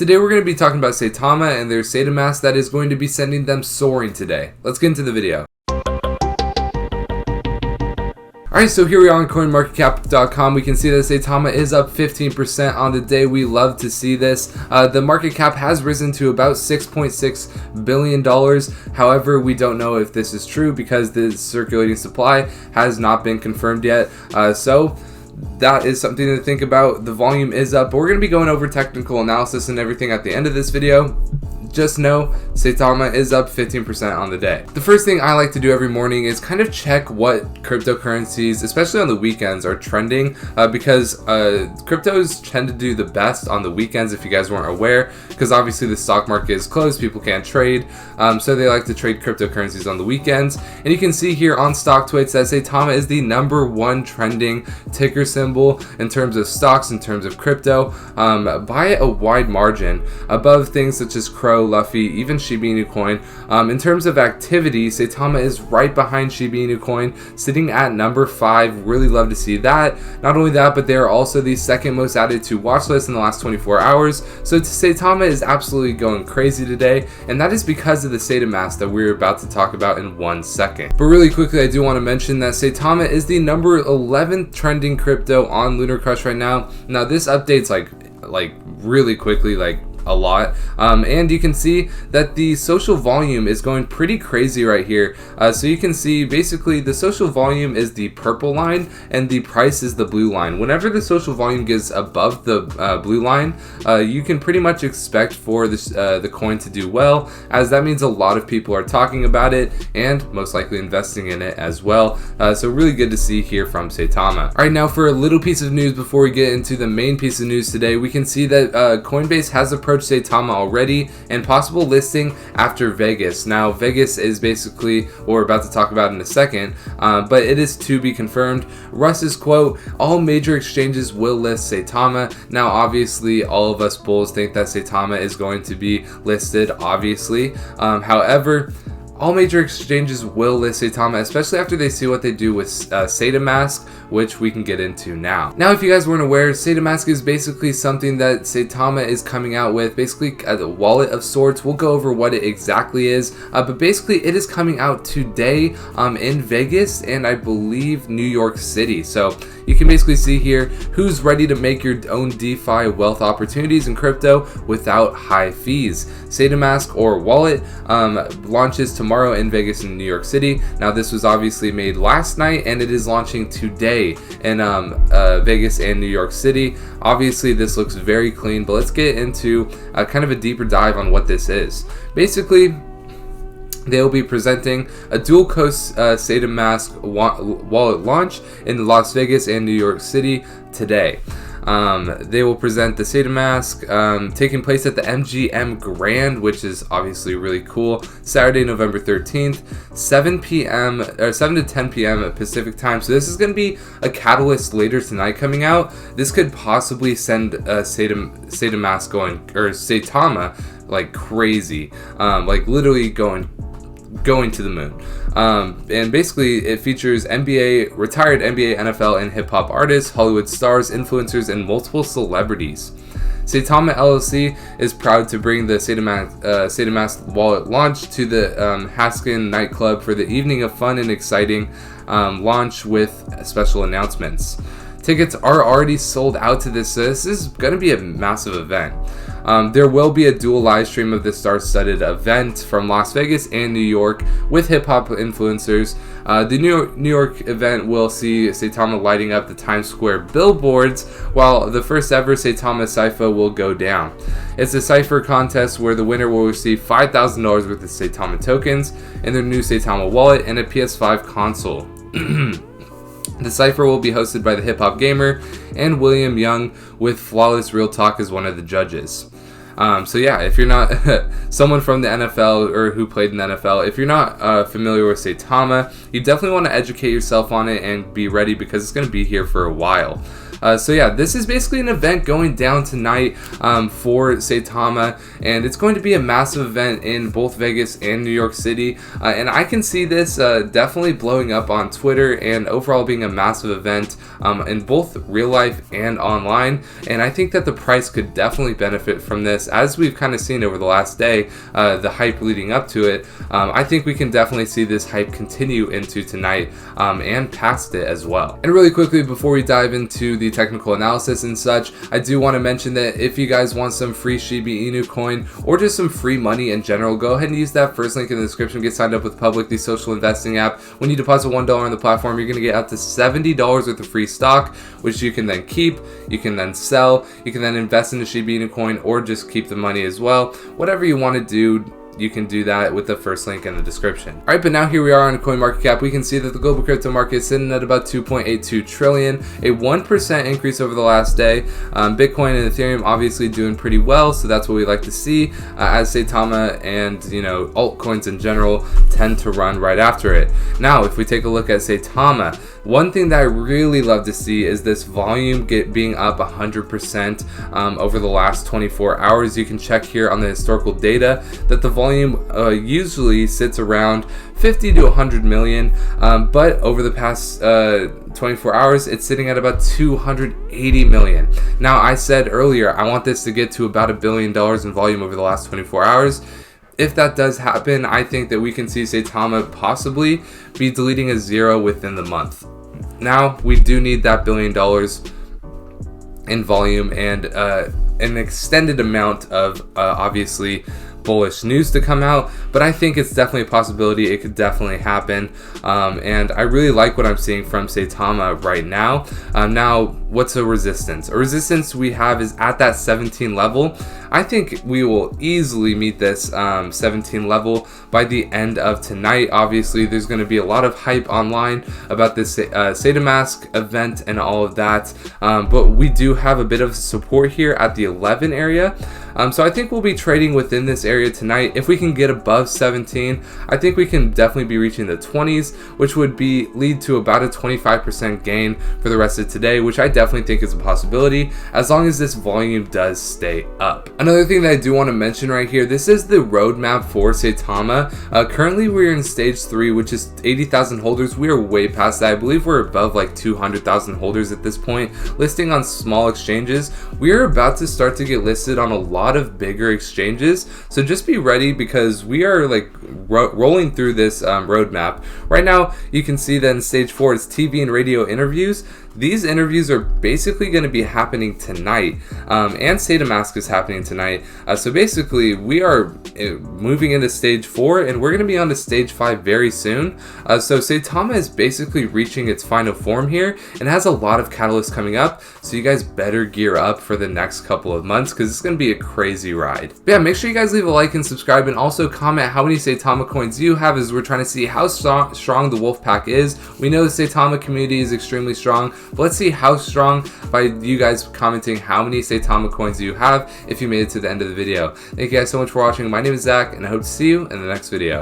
Today we're going to be talking about Saitama and their Saitamask that is going to be sending them soaring today. Let's get into the video. Alright, so here we are on CoinMarketCap.com. We can see that Saitama is up 15% on the day. We love to see this. The market cap has risen to about $6.6 billion. However, we don't know if this is true because the circulating supply has not been confirmed yet. So that is something to think about. The volume is up, but we're going to be going over technical analysis and everything at the end of this video. Just know Saitama is up 15% on the day. The first thing I like to do every morning is kind of check what cryptocurrencies, especially on the weekends, are trending because cryptos tend to do the best on the weekends, if you guys weren't aware, because obviously the stock market is closed, people can't trade, so they like to trade cryptocurrencies on the weekends. And you can see here on StockTwits that Saitama is the #1 trending ticker symbol in terms of stocks, in terms of crypto, by a wide margin, above things such as Crow, Luffy, even Shiba Inu coin. In terms of activity, Saitama is right behind Shiba Inu coin, sitting at #5. Really love to see that. Not only that, but they are also the second most added to watch list in the last 24 hours. So Saitama is absolutely going crazy today, and that is because of the Saitamask that we're about to talk about in 1 second. But really quickly, I do want to mention that Saitama is the #11 trending crypto on Lunar Crush right now. Now this updates like really quickly, like a lot, and you can see that the social volume is going pretty crazy right here. So you can see basically the social volume is the purple line and the price is the blue line. Whenever the social volume gets above the blue line, you can pretty much expect for this the coin to do well, as that means a lot of people are talking about it and most likely investing in it as well. So really good to see here from Saitama. Alright, now for a little piece of news before we get into the main piece of news today, we can see that Coinbase has approached Saitama already and possible listing after Vegas. Now Vegas is basically what we're about to talk about in a second, but it is to be confirmed. Russ's quote, "All major exchanges will list Saitama." Now obviously all of us bulls think that Saitama is going to be listed, obviously. However, all major exchanges will list Saitama, especially after they see what they do with Saitamask, which we can get into now. Now, if you guys weren't aware, Saitamask is basically something that Saitama is coming out with, basically a wallet of sorts. We'll go over what it exactly is, but basically it is coming out today in Vegas and I believe New York City. So you can basically see here who's ready to make your own DeFi wealth opportunities in crypto without high fees. Saitamask or wallet launches tomorrow in Vegas and New York City. Now this was obviously made last night and it is launching today in Vegas and New York City. Obviously this looks very clean, but let's get into kind of a deeper dive on what this is. Basically, they will be presenting a dual coast Saitamask wallet launch in Las Vegas and New York City today. They will present the Saitamask taking place at the MGM Grand, which is obviously really cool, Saturday, November 13th, 7 to 10 p.m. Pacific time. So this is going to be a catalyst later tonight coming out. This could possibly send Saitamask going, or Saitama, like crazy, like literally going to the moon. And basically it features retired NBA, NFL, and hip-hop artists, Hollywood stars, influencers, and multiple celebrities. Saitama LLC is proud to bring the Saitamask wallet launch to the Haskin nightclub for the evening of fun and exciting launch with special announcements. Tickets are already sold out to this, so this is going to be a massive event. There will be a dual live stream of the star-studded event from Las Vegas and New York with hip-hop influencers. The New York event will see Saitama lighting up the Times Square billboards, while the first ever Saitama Cypher will go down. It's a Cypher contest where the winner will receive $5,000 worth of Saitama tokens and their new Saitama wallet and a PS5 console. The Cypher will be hosted by the Hip Hop Gamer and William Young, with Flawless Real Talk as one of the judges. So yeah, if you're not someone from the NFL or who played in the NFL, if you're not familiar with Saitama, you definitely want to educate yourself on it and be ready because it's going to be here for a while. So yeah, this is basically an event going down tonight for Saitama, and it's going to be a massive event in both Vegas and New York City, and I can see this definitely blowing up on Twitter and overall being a massive event in both real life and online. And I think that the price could definitely benefit from this, as we've kind of seen over the last day, the hype leading up to it. I think we can definitely see this hype continue into tonight and past it as well. And really quickly, before we dive into the technical analysis and such, I do want to mention that if you guys want some free Shiba Inu coin or just some free money in general, go ahead and use that first link in the description. Get signed up with Public, the social investing app. When you deposit $1 on the platform, you're going to get up to $70 worth of free stock, which you can then keep, you can then sell, you can then invest in a Shiba Inu coin, or just keep the money as well. Whatever you want to do, you can do that with the first link in the description. All right, but now here we are on CoinMarketCap. We can see that the global crypto market is sitting at about 2.82 trillion, a 1% increase over the last day. Bitcoin and Ethereum obviously doing pretty well, so that's what we like to see, as Saitama and altcoins in general tend to run right after it. Now, if we take a look at Saitama, one thing that I really love to see is this volume being up 100% over the last 24 hours. You can check here on the historical data that the volume usually sits around 50 to 100 million, but over the past 24 hours, it's sitting at about 280 million. Now, I said earlier, I want this to get to about $1 billion in volume over the last 24 hours. If that does happen, I think that we can see Saitama possibly be deleting a zero within the month. Now, we do need that $1 billion in volume and an extended amount of obviously bullish news to come out, but I think it's definitely a possibility. It could definitely happen, and I really like what I'm seeing from Saitama right now. Now, what's a resistance? A resistance we have is at that 17 level. I think we will easily meet this 17 level by the end of tonight. Obviously, there's going to be a lot of hype online about this Saitamask event and all of that, but we do have a bit of support here at the 11 area. So I think we'll be trading within this area tonight. If we can get above 17, I think we can definitely be reaching the 20s, which would lead to about a 25% gain for the rest of today, which I definitely think is a possibility as long as this volume does stay up. Another thing that I do want to mention right here, this is the roadmap for Saitama. Currently we're in stage 3, which is 80,000 holders. We are way past that. I believe we're above like 200,000 holders at this point, listing on small exchanges. We are about to start to get listed on a lot of bigger exchanges, so just be ready because we are like rolling through this roadmap. Right now you can see that in stage 4 it's TV and radio interviews. These interviews are basically going to be happening tonight, and Saitamask is happening tonight. So basically, we are moving into stage 4, and we're going to be on to stage 5 very soon. So Saitama is basically reaching its final form here, and has a lot of catalysts coming up. So you guys better gear up for the next couple of months, because it's going to be a crazy ride. But yeah, make sure you guys leave a like and subscribe, and also comment how many Saitama coins you have, as we're trying to see how strong the wolf pack is. We know the Saitama community is extremely strong. But let's see how strong by you guys commenting how many Saitama coins you have if you made it to the end of the video. Thank you guys so much for watching. My name is Zach, and I hope to see you in the next video.